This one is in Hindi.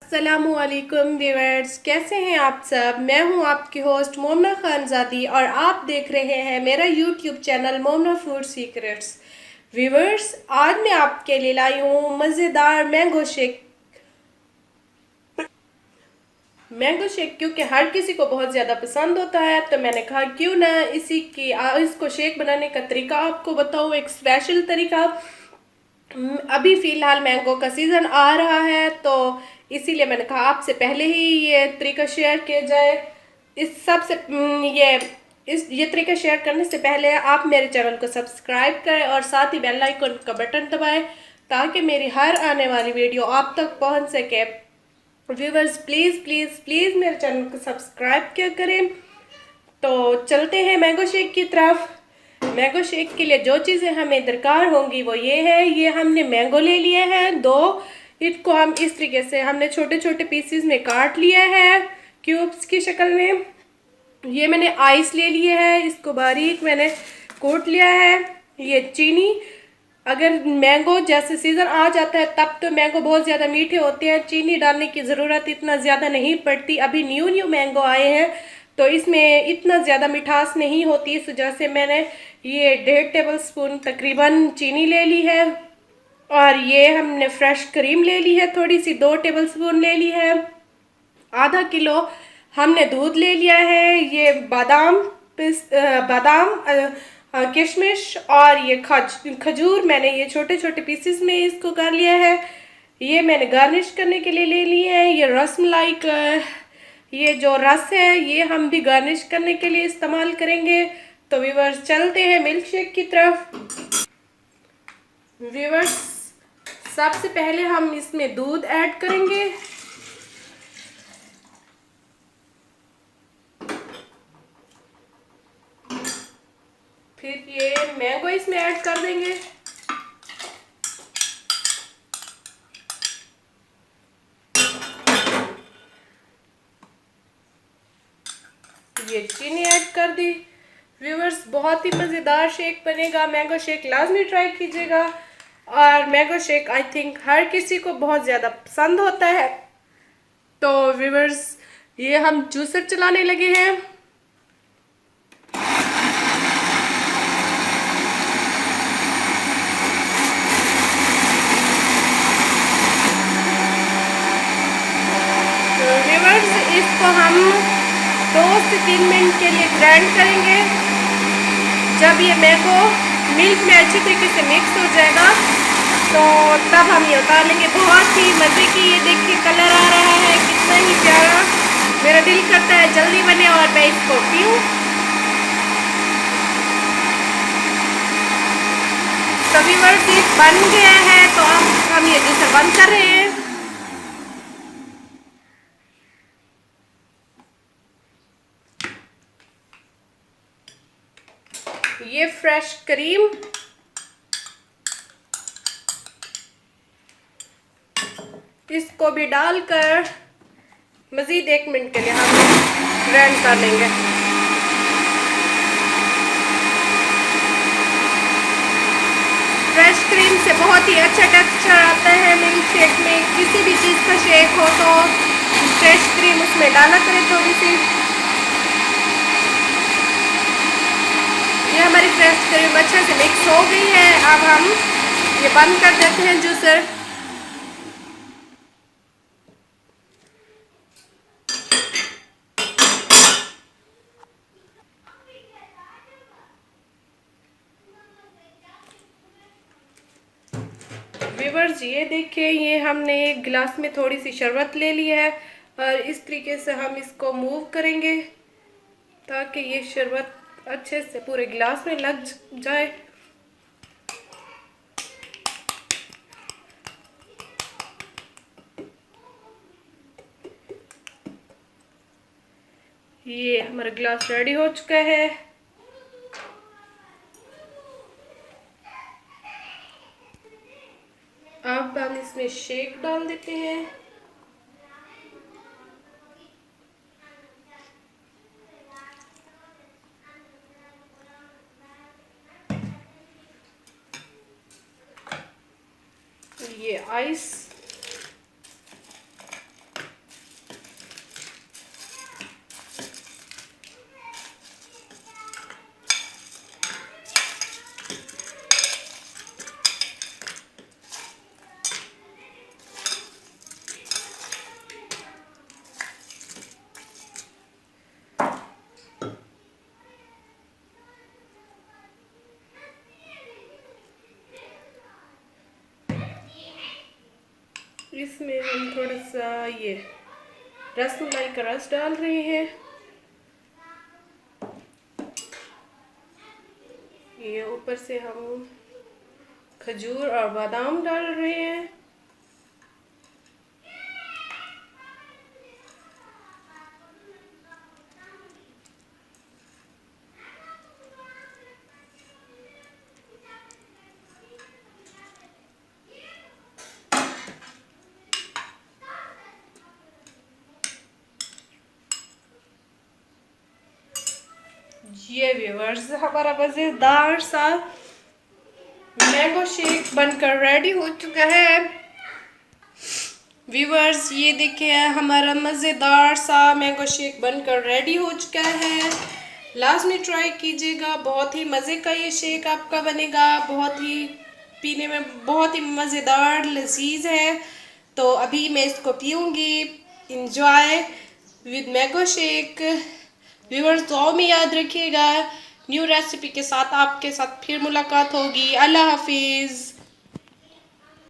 अस्सलामुअलैकुम व्यूअर्स, कैसे हैं आप सब। मैं हूं आपकी होस्ट मोमना खानजादी और आप देख रहे हैं मेरा YouTube channel मोमना food secrets. Viewers, आज मैं आपके लिए लाई हूं मज़ेदार मैंगो शेक क्योंकि हर किसी को बहुत ज़्यादा पसंद होता है, तो मैंने कहा क्यों ना इसको शेक बनाने का तरीका आपको बताऊं, एक स्पेशल तरीका। अभी फ़िलहाल मैंगो का सीज़न आ रहा है, तो इसीलिए मैंने कहा आपसे पहले ही ये तरीका शेयर किया जाए। इस सबसे ये तरीका शेयर करने से पहले आप मेरे चैनल को सब्सक्राइब करें और साथ ही बेल आइकन का बटन दबाएं ताकि मेरी हर आने वाली वीडियो आप तक पहुंच सके। व्यूवर्स, प्लीज़ प्लीज़ प्लीज़ मेरे चैनल को सब्सक्राइब किया करें। तो चलते हैं मैंगो शेक की तरफ। मैंगो शेक के लिए जो चीज़ें हमें दरकार होंगी वो ये है, ये हमने मैंगो ले लिए हैं दो। इसको हम इस तरीके से हमने छोटे छोटे पीसेस में काट लिया है, क्यूब्स की शक्ल में। ये मैंने आइस ले लिए है, इसको बारीक मैंने कूट लिया है। ये चीनी, अगर मैंगो जैसे सीज़न आ जाता है तब तो मैंगो बहुत ज़्यादा मीठे होते हैं, चीनी डालने की ज़रूरत इतना ज़्यादा नहीं पड़ती। अभी न्यू न्यू मैंगो आए हैं तो इसमें इतना ज़्यादा मिठास नहीं होती, इस वजह से मैंने ये 1.5 टेबल स्पून तकरीबन चीनी ले ली है। और ये हमने फ्रेश क्रीम ले ली है, थोड़ी सी 2 टेबल स्पून ले ली है। आधा किलो हमने दूध ले लिया है। ये किशमिश और ये खजूर मैंने ये छोटे छोटे पीसेस में इसको कर लिया है। ये मैंने गार्निश करने के लिए ले लिए है। ये रसमलाई का ये जो रस है ये हम भी गार्निश करने के लिए इस्तेमाल करेंगे। तो व्यूवर्स, चलते हैं मिल्क शेक की तरफ। व्यूवर्स, सबसे पहले हम इसमें दूध ऐड करेंगे। फिर ये मैंगो इसमें ऐड कर देंगे। ये चीनी ऐड कर दी। व्यूवर्स, बहुत ही मज़ेदार शेक बनेगा। मैंगो शेक लाजमी ट्राई कीजिएगा। और मैंगो शेक आई थिंक हर किसी को बहुत ज़्यादा पसंद होता है। तो व्यूवर्स, ये हम जूसर चलाने लगे हैं। तो व्यूवर्स, इसको हम 2 से 3 मिनट के लिए ग्राइंड करेंगे। जब ये मैंगो मिल्क में अच्छी तरीके से मिक्स हो जाएगा तो तब हम ये उतार लेंगे। बहुत ही मज़े की ये देखिए कलर आ रहा है, कितना ही प्यारा। मेरा दिल करता है जल्दी बने और मैं इसको पीऊँ। तो व्यूअर्स, ये बन गया है तो हम ये जूसर बंद कर रहे हैं। ये फ्रेश क्रीम, इसको भी डालकर मज़ीद 1 मिनट के लिए हम ग्राइंड कर लेंगे। फ्रेश क्रीम से बहुत ही अच्छा टेक्सचर आता है मिल्क शेक में। किसी भी चीज़ का शेक हो तो फ्रेश क्रीम उसमें डाला करें थोड़ी सी। ये हमारी फ्रेश क्रीम अच्छे से मिक्स हो गई है। अब हम ये बंद कर देते हैं जूसर। व्यूवर्स, ये देखिए, ये हमने एक गिलास में थोड़ी सी शरबत ले ली है और इस तरीके से हम इसको मूव करेंगे ताकि ये शरबत अच्छे से पूरे गिलास में लग जाए। ये हमारा गिलास रेडी हो चुका है। अब हम इसमें शेक डाल देते हैं। ये आइस, इसमें हम थोड़ा सा ये रसमलाई का रस डाल रहे हैं। ये ऊपर से हम खजूर और बादाम डाल रहे हैं। ये व्यूअर्स हमारा मज़ेदार सा मैंगो शेक बनकर रेडी हो चुका है। व्यूअर्स ये देखिए हमारा मज़ेदार सा मैंगो शेक बनकर रेडी हो चुका है। लास्ट में ट्राई कीजिएगा, बहुत ही मज़े का ये शेक आपका बनेगा। बहुत ही पीने में बहुत ही मज़ेदार लजीज है। तो अभी मैं इसको पीऊँगी। Enjoy with mango shake. Viewers दुआ में याद रखिएगा। न्यू रेसिपी के साथ आपके साथ फिर मुलाकात होगी। अल्लाह हाफिज़।